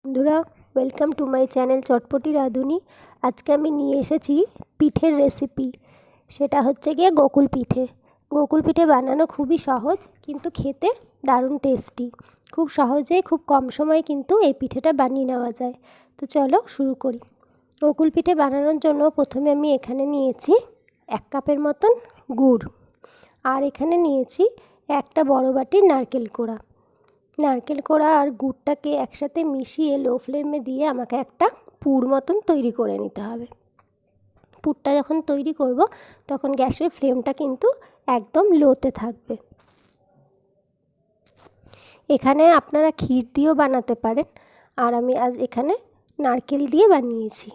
বন্ধুরা, welcome to my channel চটপটি রাঁধুনি। আজকে আমি নিয়ে এসেছি পিঠের রেসিপি। সেটা হচ্ছে গিয়ে গোকুল পিঠে। গোকুল পিঠে বানানো খুবই সহজ, কিন্তু খেতে দারুণ টেস্টি। খুব সহজেই খুব কম সময়ে কিন্তু এই পিঠেটা বানিয়ে নেওয়া যায়। তো চলো শুরু করি। গোকুল পিঠে বানানোর জন্য প্রথমে আমি এখানে নিয়েছি 1 কাপের মতন গুড়, আর এখানে নিয়েছি একটা বড় বাটির নারকেল কোড়া আর গুড়টাকে একসাথে মিশিয়ে লো ফ্লেমে দিয়ে আমাকে একটা পুর মতন তৈরি করে নিতে হবে। পুরটা যখন তৈরি করব তখন গ্যাসের ফ্লেমটা কিন্তু একদম লোতে থাকবে। এখানে আপনারা ক্ষীর দিয়েও বানাতে পারেন, আর আমি আজ এখানে নারকেল দিয়ে বানিয়েছি।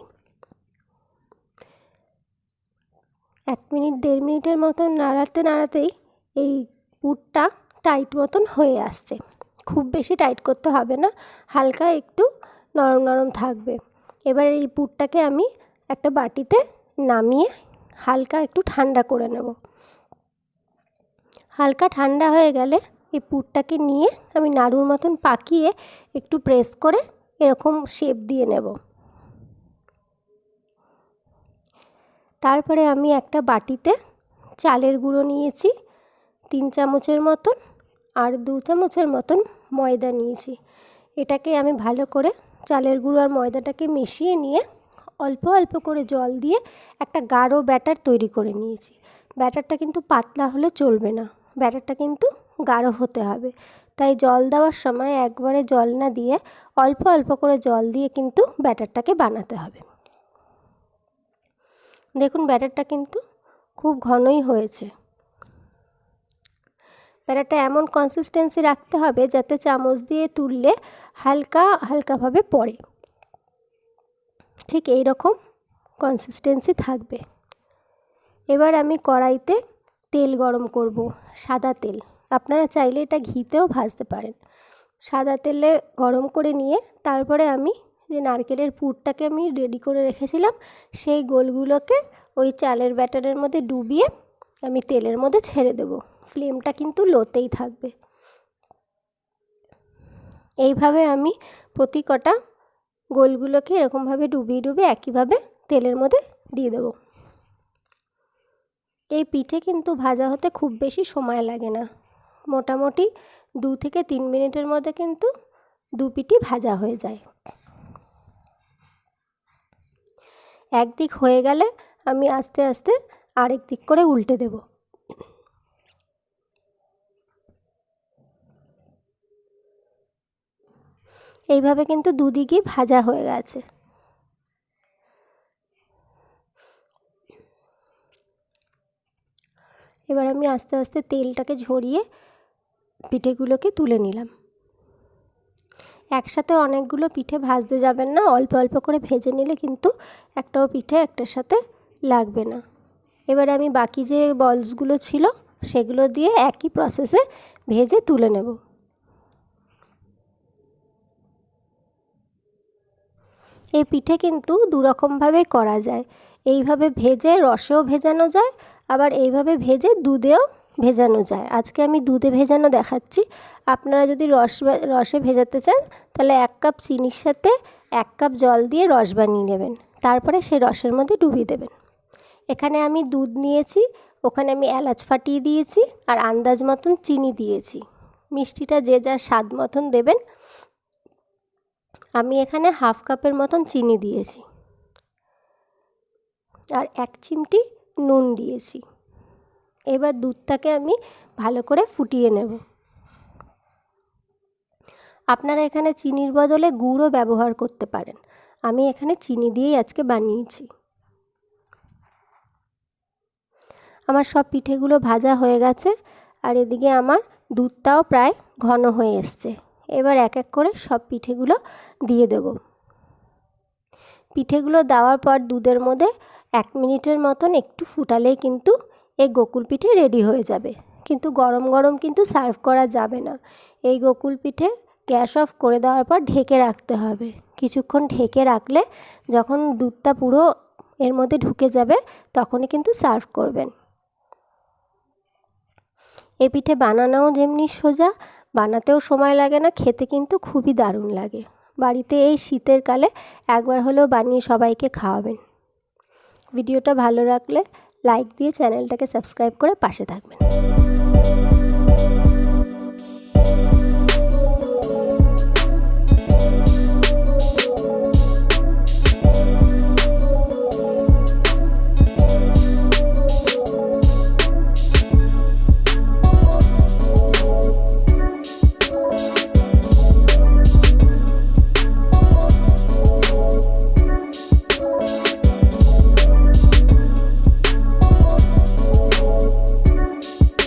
1 মিনিট 1.5 মিনিটের মতন নাড়াতেই এই পুরটা টাইট মতন হয়ে আসছে। খুব বেশি টাইট করতে হবে না, হালকা একটু নরম নরম থাকবে। এবার এই পুরটাকে আমি একটা বাটিতে নামিয়ে হালকা একটু ঠান্ডা করে নেব। হালকা ঠান্ডা হয়ে গেলে এই পুরটাকে নিয়ে আমি নাড়ুর মতন পাকিয়ে একটু প্রেস করে এরকম শেপ দিয়ে নেব। তারপরে আমি একটা বাটিতে চালের গুঁড়ো নিয়েছি 3 চামচের মতন, আর 2 চামচের মতন ময়দা নিয়েছি। এটাকে আমি ভালো করে চালের গুঁড়ো আর ময়দাটাকে মিশিয়ে নিয়ে অল্প অল্প করে জল দিয়ে একটা গাঢ় ব্যাটার তৈরি করে নিয়েছি। ব্যাটারটা কিন্তু পাতলা হলে চলবে না, ব্যাটারটা কিন্তু গাঢ় হতে হবে। তাই জল দেওয়ার সময় একবারে জল না দিয়ে অল্প অল্প করে জল দিয়ে কিন্তু ব্যাটারটাকে বানাতে হবে। দেখুন, ব্যাটারটা কিন্তু খুব ঘনই হয়েছে। ব্যাটারটা এমন কনসিস্টেন্সি রাখতে হবে যাতে চামচ দিয়ে তুললে হালকা হালকাভাবে পড়ে। ঠিক এই রকম কনসিস্টেন্সি থাকবে। এবার আমি কড়াইতে তেল গরম করব, সাদা তেল। আপনারা চাইলে এটা ঘিতেও ভাজতে পারেন। সাদা তেলে গরম করে নিয়ে তারপরে আমি যে নারকেলের পুরটাকে আমি রেডি করে রেখেছিলাম সেই গোলগুলোকে ওই চালের ব্যাটারের মধ্যে ডুবিয়ে আমি তেলের মধ্যে ছেড়ে দেব। ফ্লেমটা কিন্তু লোতেই থাকবে। এইভাবে আমি প্রতি কটা গোলগুলোকে এরকমভাবে ডুবিয়ে একইভাবে তেলের মধ্যে দিয়ে দেব। এই পিঠে কিন্তু ভাজা হতে খুব বেশি সময় লাগে না, মোটামুটি 2 থেকে 3 মিনিটের মধ্যে কিন্তু 2 পিঠই ভাজা হয়ে যায়। একদিক হয়ে গেলে আমি আস্তে আস্তে আরেক দিক করে উল্টে দেব। এইভাবে কিন্তু দুদিকই ভাজা হয়ে গেছে। এবার আমি আস্তে আস্তে তেলটাকে ঝরিয়ে পিঠেগুলোকে তুলে নিলাম। একসাথে অনেকগুলো পিঠে ভাজতে যাবেন না, অল্প অল্প করে ভেজে নিলে কিন্তু একটাও পিঠে একটার সাথে লাগবে না। এবারে আমি বাকি যে বলসগুলো ছিল সেগুলো দিয়ে একই প্রসেসে ভেজে তুলে নেব। এই পিঠে কিন্তু 2 রকমভাবে করা যায়। এইভাবে ভেজে রসেও ভেজানো যায়, আবার এইভাবে ভেজে দুধেও ভেজানো যায়। আজকে আমি দুধে ভেজানো দেখাচ্ছি। আপনারা যদি রসে ভেজাতে চান তাহলে 1 কাপ চিনির সাথে 1 কাপ জল দিয়ে রস বানিয়ে নেবেন, তারপরে সেই রসের মধ্যে ডুবিয়ে দেবেন। এখানে আমি দুধ নিয়েছি, ওখানে আমি এলাচ ফাটিয়ে দিয়েছি আর আন্দাজ মতন চিনি দিয়েছি। মিষ্টিটা যে যার স্বাদ মতন দেবেন। আমি এখানে 1/2 কাপের মতন চিনি দিয়েছি আর 1 চিমটি নুন দিয়েছি। এবার দুধটাকে আমি ভালো করে ফুটিয়ে নেব। আপনারা এখানে চিনির বদলে গুড়ও ব্যবহার করতে পারেন। আমি এখানে চিনি দিয়েই আজকে বানিয়েছি। আমার সব পিঠেগুলো ভাজা হয়ে গেছে, আর এদিকে আমার দুধটাও প্রায় ঘন হয়ে এসছে। এবার এক এক করে সব পিঠেগুলো দিয়ে দেব। পিঠেগুলো দেওয়ার পর দুধের মধ্যে 1 মিনিটের মতন একটু ফুটালেই কিন্তু এই গোকুল পিঠে রেডি হয়ে যাবে। কিন্তু গরম গরম কিন্তু সার্ভ করা যাবে না। এই গোকুল পিঠে গ্যাস অফ করে দেওয়ার পর ঢেকে রাখতে হবে। কিছুক্ষণ ঢেকে রাখলে যখন দুধটা পুরো এর মধ্যে ঢুকে যাবে তখনই কিন্তু সার্ভ করবেন। এই পিঠে বানানোও যেমনি সোজা, বানাতেও সময় লাগে না, খেতে কিন্তু খুবই দারুণ লাগে। বাড়িতে এই শীতের কালে একবার হলেও বানিয়ে সবাইকে খাওয়াবেন। ভিডিওটা ভালো লাগলে লাইক দিয়ে চ্যানেলটাকে সাবস্ক্রাইব করে পাশে থাকবেন।